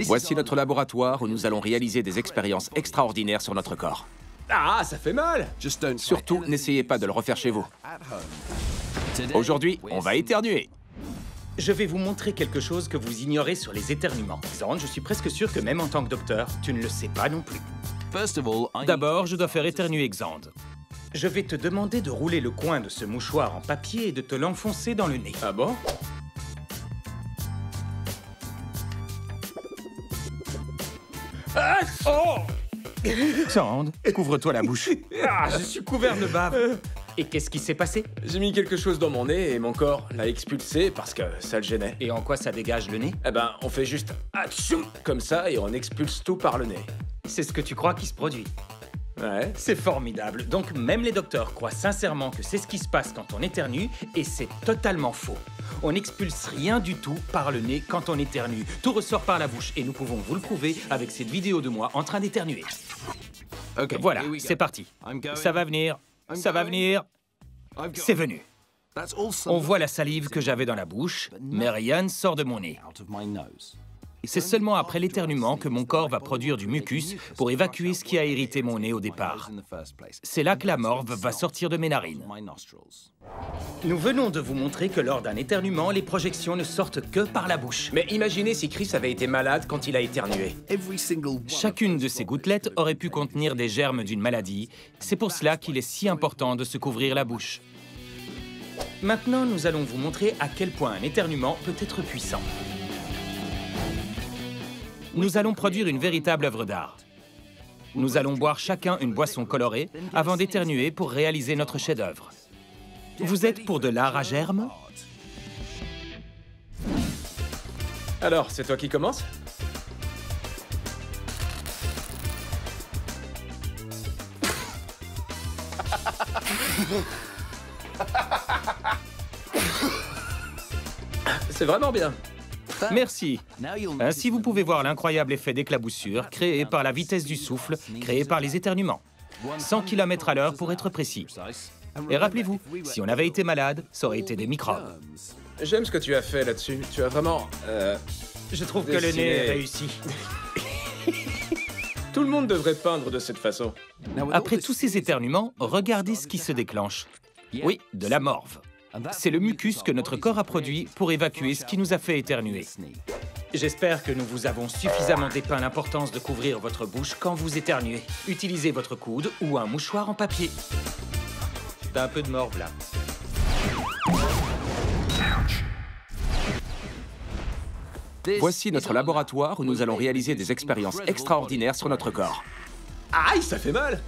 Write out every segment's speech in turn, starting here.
Voici notre laboratoire où nous allons réaliser des expériences extraordinaires sur notre corps. Ah, ça fait mal! Surtout, n'essayez pas de le refaire chez vous. Aujourd'hui, on va éternuer. Je vais vous montrer quelque chose que vous ignorez sur les éternuements. Xande, je suis presque sûr que même en tant que docteur, tu ne le sais pas non plus. D'abord, je dois faire éternuer Xande. Je vais te demander de rouler le coin de ce mouchoir en papier et de te l'enfoncer dans le nez. Ah bon? Ah, oh! Xande, couvre-toi la bouche. Ah, je suis couvert de bave. Et qu'est-ce qui s'est passé? J'ai mis quelque chose dans mon nez et mon corps l'a expulsé parce que ça le gênait. Et en quoi ça dégage le nez? Eh ben, on fait juste atchoum comme ça et on expulse tout par le nez. C'est ce que tu crois qui se produit. Ouais. C'est formidable. Donc même les docteurs croient sincèrement que c'est ce qui se passe quand on éternue, et c'est totalement faux. On n'expulse rien du tout par le nez quand on éternue. Tout ressort par la bouche, et nous pouvons vous le prouver avec cette vidéo de moi en train d'éternuer. Ok, voilà, c'est parti. Ça va venir, ça va venir. C'est venu. On voit la salive que j'avais dans la bouche, mais rien ne sort de mon nez. C'est seulement après l'éternuement que mon corps va produire du mucus pour évacuer ce qui a irrité mon nez au départ. C'est là que la morve va sortir de mes narines. Nous venons de vous montrer que lors d'un éternuement, les projections ne sortent que par la bouche. Mais imaginez si Chris avait été malade quand il a éternué. Chacune de ces gouttelettes aurait pu contenir des germes d'une maladie. C'est pour cela qu'il est si important de se couvrir la bouche. Maintenant, nous allons vous montrer à quel point un éternuement peut être puissant. Nous allons produire une véritable œuvre d'art. Nous allons boire chacun une boisson colorée avant d'éternuer pour réaliser notre chef-d'œuvre. Vous êtes pour de l'art à germes? Alors, c'est toi qui commence? C'est vraiment bien. Merci. Ainsi, vous pouvez voir l'incroyable effet d'éclaboussure créé par la vitesse du souffle, créé par les éternuements. 100 km à l'heure pour être précis. Et rappelez-vous, si on avait été malade, ça aurait été des microbes. J'aime ce que tu as fait là-dessus. Tu as vraiment... Je trouve que le nez est réussi. Tout le monde devrait peindre de cette façon. Après tous ces éternuements, regardez ce qui se déclenche. Oui, de la morve. C'est le mucus que notre corps a produit pour évacuer ce qui nous a fait éternuer. J'espère que nous vous avons suffisamment dépeint l'importance de couvrir votre bouche quand vous éternuez. Utilisez votre coude ou un mouchoir en papier. T'as un peu de morve, là. Voici notre laboratoire où nous allons réaliser des expériences extraordinaires sur notre corps. Aïe, ça fait mal!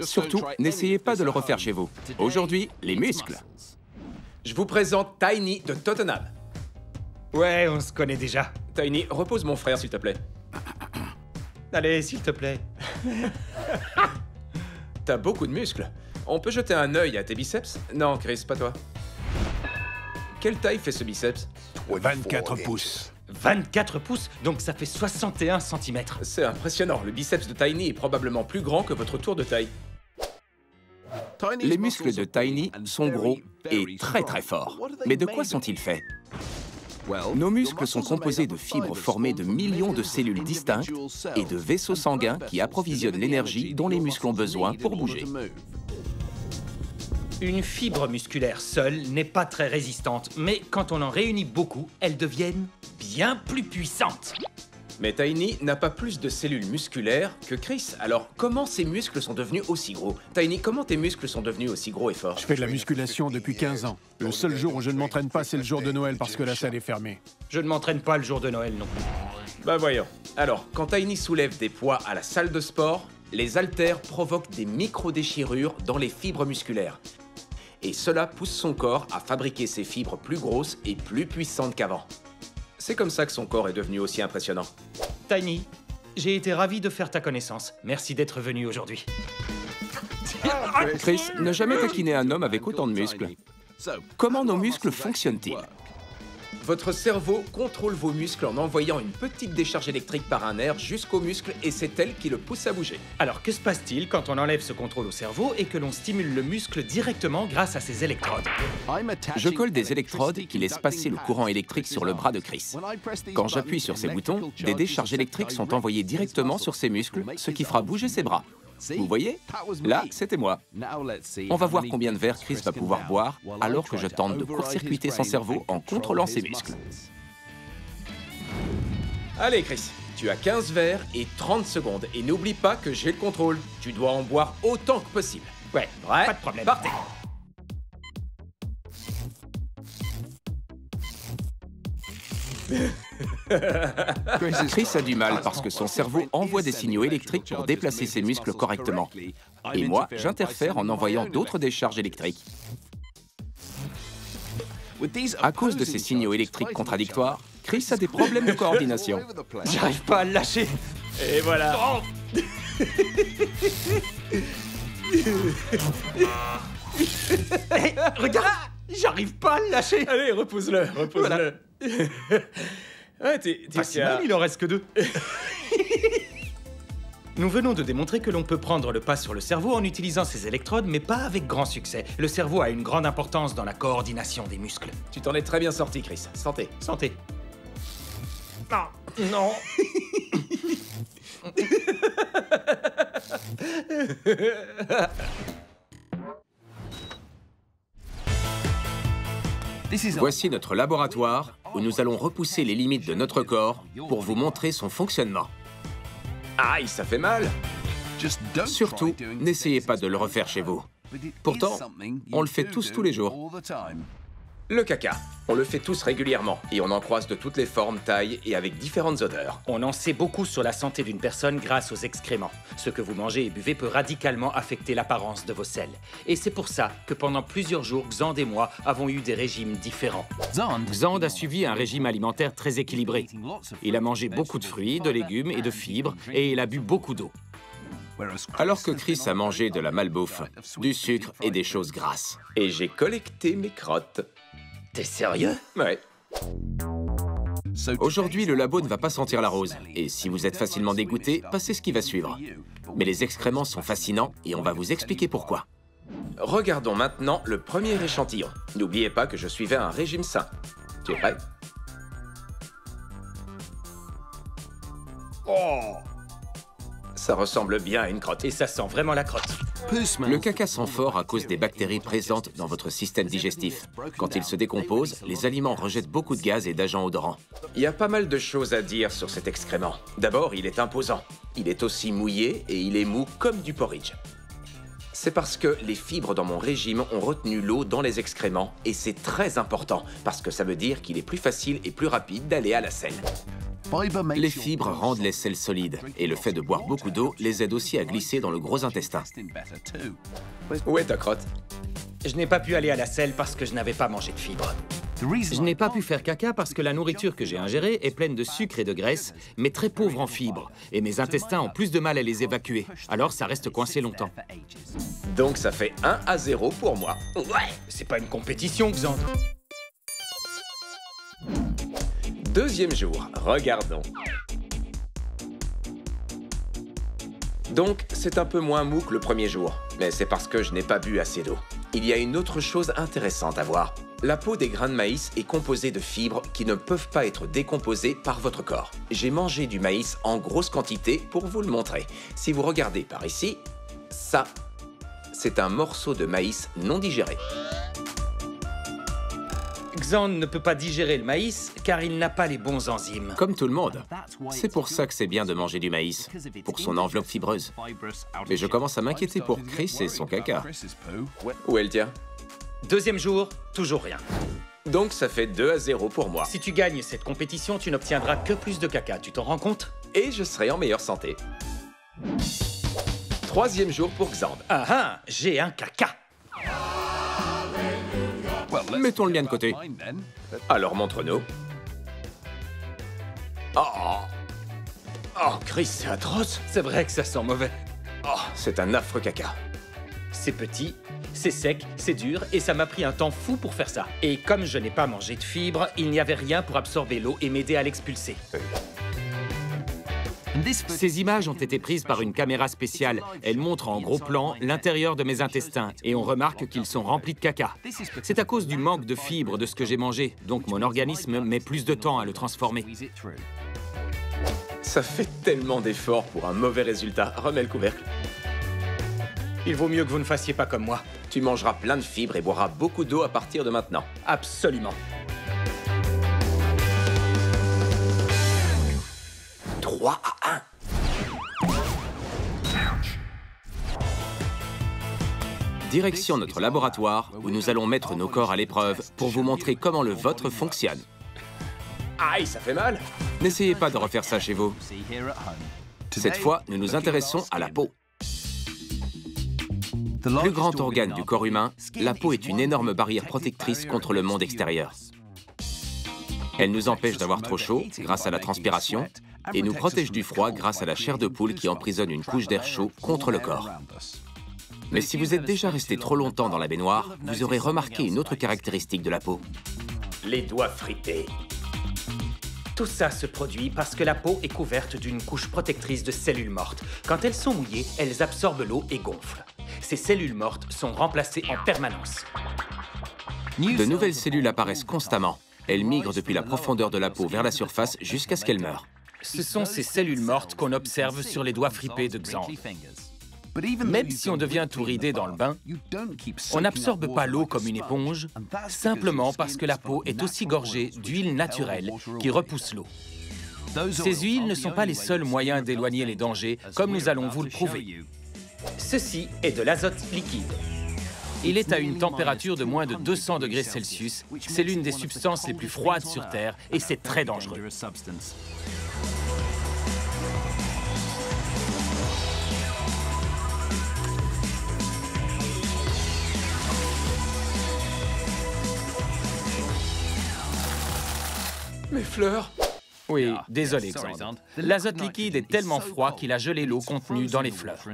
Surtout, n'essayez pas de le refaire chez vous. Aujourd'hui, les muscles. Je vous présente Tiny de Tottenham. Ouais, on se connaît déjà. Tiny, repose mon frère, s'il te plaît. Allez, s'il te plaît. T'as beaucoup de muscles. On peut jeter un œil à tes biceps? Non, Chris, pas toi. Quelle taille fait ce biceps? 24 pouces. 24 pouces, donc ça fait 61 cm. C'est impressionnant. Le biceps de Tiny est probablement plus grand que votre tour de taille. Les muscles de Tiny sont gros et très très forts. Mais de quoi sont-ils faits? Nos muscles sont composés de fibres formées de millions de cellules distinctes et de vaisseaux sanguins qui approvisionnent l'énergie dont les muscles ont besoin pour bouger. Une fibre musculaire seule n'est pas très résistante, mais quand on en réunit beaucoup, elles deviennent bien plus puissantes. Mais Tiny n'a pas plus de cellules musculaires que Chris. Alors, comment ses muscles sont devenus aussi gros? Tiny, comment tes muscles sont devenus aussi gros et forts? Je fais de la musculation depuis 15 ans. Le seul jour où je ne m'entraîne pas, c'est le jour de Noël parce que la salle est fermée. Je ne m'entraîne pas le jour de Noël non plus. Bah voyons. Alors, quand Tiny soulève des poids à la salle de sport, les haltères provoquent des micro-déchirures dans les fibres musculaires. Et cela pousse son corps à fabriquer ces fibres plus grosses et plus puissantes qu'avant. C'est comme ça que son corps est devenu aussi impressionnant. Tiny, j'ai été ravi de faire ta connaissance. Merci d'être venu aujourd'hui. Chris, ne jamais taquiner un homme avec autant de muscles. Comment nos muscles fonctionnent-ils? Votre cerveau contrôle vos muscles en envoyant une petite décharge électrique par un nerf jusqu'au muscle et c'est elle qui le pousse à bouger. Alors, que se passe-t-il quand on enlève ce contrôle au cerveau et que l'on stimule le muscle directement grâce à ces électrodes? Je colle des électrodes qui laissent passer le courant électrique sur le bras de Chris. Quand j'appuie sur ces boutons, des décharges électriques sont envoyées directement sur ses muscles, ce qui fera bouger ses bras. Vous voyez? Là, c'était moi. On va voir combien de verres Chris va pouvoir boire alors que je tente de court-circuiter son cerveau en contrôlant ses muscles. Allez Chris, tu as 15 verres et 30 secondes. Et n'oublie pas que j'ai le contrôle. Tu dois en boire autant que possible. Ouais, Prêt? pas de problème. Partez. Chris a du mal parce que son cerveau envoie des signaux électriques pour déplacer ses muscles correctement. Et moi, j'interfère en envoyant d'autres décharges électriques. À cause de ces signaux électriques contradictoires, Chris a des problèmes de coordination. J'arrive pas à le lâcher. Et voilà. Hey, regarde, j'arrive pas à le lâcher. Allez, repousse-le, repousse-le. Ouais, t'es Pas si mal, il en reste que 2. Nous venons de démontrer que l'on peut prendre le pas sur le cerveau en utilisant ces électrodes, mais pas avec grand succès. Le cerveau a une grande importance dans la coordination des muscles. Tu t'en es très bien sorti, Chris. Santé. Santé. Non. Non. Voici notre laboratoire où nous allons repousser les limites de notre corps pour vous montrer son fonctionnement. Aïe, ça fait mal. Surtout, n'essayez pas de le refaire chez vous. Pourtant, on le fait tous les jours. Le caca, on le fait tous régulièrement et on en croise de toutes les formes, tailles et avec différentes odeurs. On en sait beaucoup sur la santé d'une personne grâce aux excréments. Ce que vous mangez et buvez peut radicalement affecter l'apparence de vos selles. Et c'est pour ça que pendant plusieurs jours, Xand et moi avons eu des régimes différents. Xand a suivi un régime alimentaire très équilibré. Il a mangé beaucoup de fruits, de légumes et de fibres et il a bu beaucoup d'eau. Alors que Chris a mangé de la malbouffe, du sucre et des choses grasses. Et j'ai collecté mes crottes. T'es sérieux? Ouais. Aujourd'hui, le labo ne va pas sentir la rose. Et si vous êtes facilement dégoûté, passez ce qui va suivre. Mais les excréments sont fascinants et on va vous expliquer pourquoi. Regardons maintenant le premier échantillon. N'oubliez pas que je suivais un régime sain. Tu es prêt? Oh! Ça ressemble bien à une crotte. Et ça sent vraiment la crotte. Le caca sent fort à cause des bactéries présentes dans votre système digestif. Quand il se décompose, les aliments rejettent beaucoup de gaz et d'agents odorants. Il y a pas mal de choses à dire sur cet excrément. D'abord, il est imposant. Il est aussi mouillé et il est mou comme du porridge. C'est parce que les fibres dans mon régime ont retenu l'eau dans les excréments et c'est très important parce que ça veut dire qu'il est plus facile et plus rapide d'aller à la selle. Les fibres rendent les selles solides et le fait de boire beaucoup d'eau les aide aussi à glisser dans le gros intestin. Où est ta crotte? Je n'ai pas pu aller à la selle parce que je n'avais pas mangé de fibres. Je n'ai pas pu faire caca parce que la nourriture que j'ai ingérée est pleine de sucre et de graisse, mais très pauvre en fibres. Et mes intestins ont plus de mal à les évacuer. Alors ça reste coincé longtemps. Donc ça fait 1-0 pour moi. Ouais, c'est pas une compétition, Xand. Deuxième jour, regardons. Donc, c'est un peu moins mou que le premier jour, mais c'est parce que je n'ai pas bu assez d'eau. Il y a une autre chose intéressante à voir. La peau des grains de maïs est composée de fibres qui ne peuvent pas être décomposées par votre corps. J'ai mangé du maïs en grosse quantité pour vous le montrer. Si vous regardez par ici, ça, c'est un morceau de maïs non digéré. Xand ne peut pas digérer le maïs car il n'a pas les bons enzymes. Comme tout le monde. C'est pour ça que c'est bien de manger du maïs, pour son enveloppe fibreuse. Mais je commence à m'inquiéter pour Chris et son caca. Où est le tien? Deuxième jour, toujours rien. Donc ça fait 2-0 pour moi. Si tu gagnes cette compétition, tu n'obtiendras que plus de caca, tu t'en rends compte? Et je serai en meilleure santé. Troisième jour pour Xand. Ah ah, j'ai un caca. Mettons le mien de côté. Alors montre-nous. Oh, Chris, c'est atroce. C'est vrai que ça sent mauvais. Oh, c'est un affreux caca. C'est petit C'est sec, c'est dur et ça m'a pris un temps fou pour faire ça. Et comme je n'ai pas mangé de fibres, il n'y avait rien pour absorber l'eau et m'aider à l'expulser. Ces images ont été prises par une caméra spéciale. Elles montrent en gros plan l'intérieur de mes intestins et on remarque qu'ils sont remplis de caca. C'est à cause du manque de fibres de ce que j'ai mangé, donc mon organisme met plus de temps à le transformer. Ça fait tellement d'efforts pour un mauvais résultat. Remets le couvercle. Il vaut mieux que vous ne fassiez pas comme moi. Tu mangeras plein de fibres et boiras beaucoup d'eau à partir de maintenant. Absolument. 3 à 1. Direction notre laboratoire où nous allons mettre nos corps à l'épreuve pour vous montrer comment le vôtre fonctionne. Aïe, ça fait mal. N'essayez pas de refaire ça chez vous. Cette fois, nous nous intéressons à la peau. Plus grand organe du corps humain, la peau est une énorme barrière protectrice contre le monde extérieur. Elle nous empêche d'avoir trop chaud grâce à la transpiration et nous protège du froid grâce à la chair de poule qui emprisonne une couche d'air chaud contre le corps. Mais si vous êtes déjà resté trop longtemps dans la baignoire, vous aurez remarqué une autre caractéristique de la peau. Les doigts fripés. Tout ça se produit parce que la peau est couverte d'une couche protectrice de cellules mortes. Quand elles sont mouillées, elles absorbent l'eau et gonflent. Ces cellules mortes sont remplacées en permanence. De nouvelles cellules apparaissent constamment. Elles migrent depuis la profondeur de la peau vers la surface jusqu'à ce qu'elles meurent. Ce sont ces cellules mortes qu'on observe sur les doigts fripés de Xand. Même si on devient tout ridé dans le bain, on n'absorbe pas l'eau comme une éponge, simplement parce que la peau est aussi gorgée d'huiles naturelles qui repoussent l'eau. Ces huiles ne sont pas les seuls moyens d'éloigner les dangers, comme nous allons vous le prouver. Ceci est de l'azote liquide. Il est à une température de moins de 200 degrés Celsius. C'est l'une des substances les plus froides sur Terre et c'est très dangereux. Mes fleurs! Oui, désolé, Xand. L'azote liquide est tellement froid qu'il a gelé l'eau contenue dans les fleurs.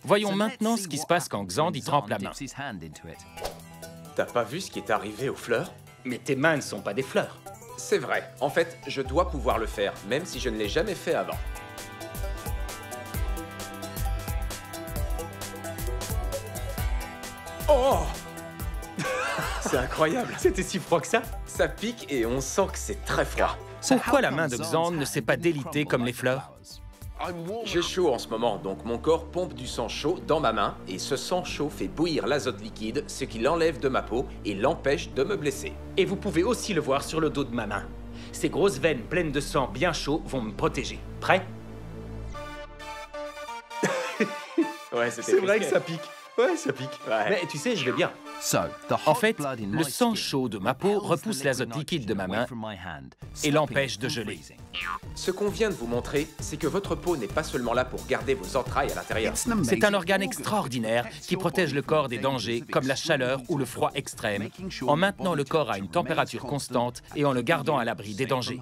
Voyons maintenant ce qui se passe quand Xand y trempe la main. T'as pas vu ce qui est arrivé aux fleurs? Mais tes mains ne sont pas des fleurs. C'est vrai. En fait, je dois pouvoir le faire, même si je ne l'ai jamais fait avant. Oh! C'est incroyable. C'était si froid que ça? Ça pique et on sent que c'est très froid. Pourquoi la main de Xand ne s'est pas délitée comme les fleurs? J'ai chaud en ce moment, donc mon corps pompe du sang chaud dans ma main et ce sang chaud fait bouillir l'azote liquide, ce qui l'enlève de ma peau et l'empêche de me blesser. Et vous pouvez aussi le voir sur le dos de ma main. Ces grosses veines pleines de sang bien chaud vont me protéger. Prêt? Ouais, c'est vrai que ça pique. Ouais, ça pique. Ouais. Mais tu sais, je vais bien. En fait, le sang chaud de ma peau repousse l'azote liquide de ma main et l'empêche de geler. Ce qu'on vient de vous montrer, c'est que votre peau n'est pas seulement là pour garder vos entrailles à l'intérieur. C'est un organe extraordinaire qui protège le corps des dangers comme la chaleur ou le froid extrême, en maintenant le corps à une température constante et en le gardant à l'abri des dangers.